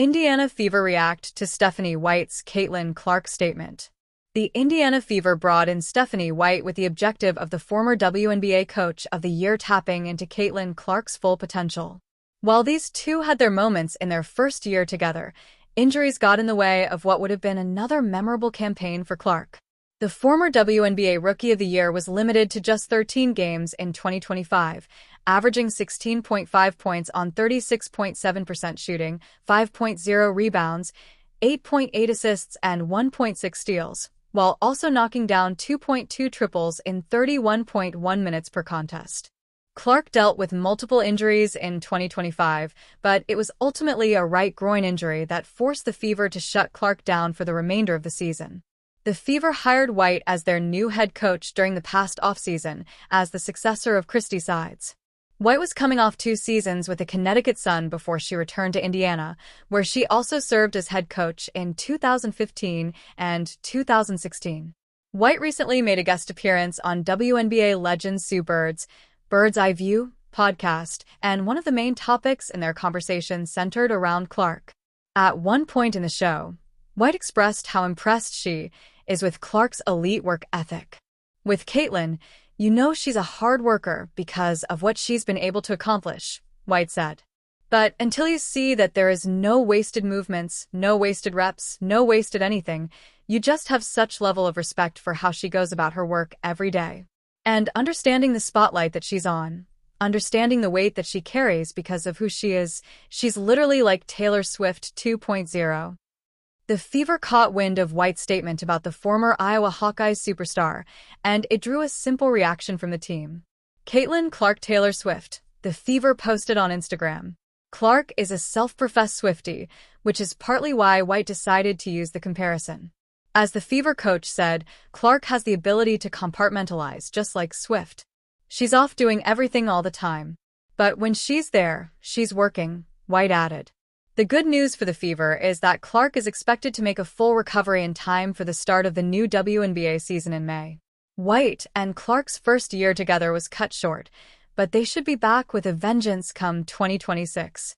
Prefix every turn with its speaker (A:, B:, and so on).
A: Indiana Fever react to Stephanie White's Caitlin Clark statement. The Indiana Fever brought in Stephanie White with the objective of the former WNBA Coach of the Year tapping into Caitlin Clark's full potential. While these two had their moments in their first year together, injuries got in the way of what would have been another memorable campaign for Clark. The former WNBA Rookie of the Year was limited to just 13 games in 2025, averaging 16.5 points on 36.7% shooting, 5.0 rebounds, 8.8 assists, and 1.6 steals, while also knocking down 2.2 triples in 31.1 minutes per contest. Clark dealt with multiple injuries in 2025, but it was ultimately a right groin injury that forced the Fever to shut Clark down for the remainder of the season. The Fever hired White as their new head coach during the past offseason as the successor of Christy Sides. White was coming off 2 seasons with the Connecticut Sun before she returned to Indiana, where she also served as head coach in 2015 and 2016. White recently made a guest appearance on WNBA legend Sue Bird's Bird's Eye View podcast, and one of the main topics in their conversation centered around Clark. At one point in the show, White expressed how impressed she is with Clark's elite work ethic. With Caitlin, you know she's a hard worker because of what she's been able to accomplish, White said. But until you see that there is no wasted movements, no wasted reps, no wasted anything, you just have such level of respect for how she goes about her work every day. And understanding the spotlight that she's on, understanding the weight that she carries because of who she is, she's literally like Taylor Swift 2.0. The Fever caught wind of White's statement about the former Iowa Hawkeyes superstar, and it drew a simple reaction from the team. Caitlin Clark Taylor Swift, the Fever posted on Instagram. Clark is a self-professed Swiftie, which is partly why White decided to use the comparison. As the Fever coach said, Clark has the ability to compartmentalize just like Swift. She's off doing everything all the time. But when she's there, she's working, White added. The good news for the Fever is that Clark is expected to make a full recovery in time for the start of the new WNBA season in May. White and Clark's first year together was cut short, but they should be back with a vengeance come 2026.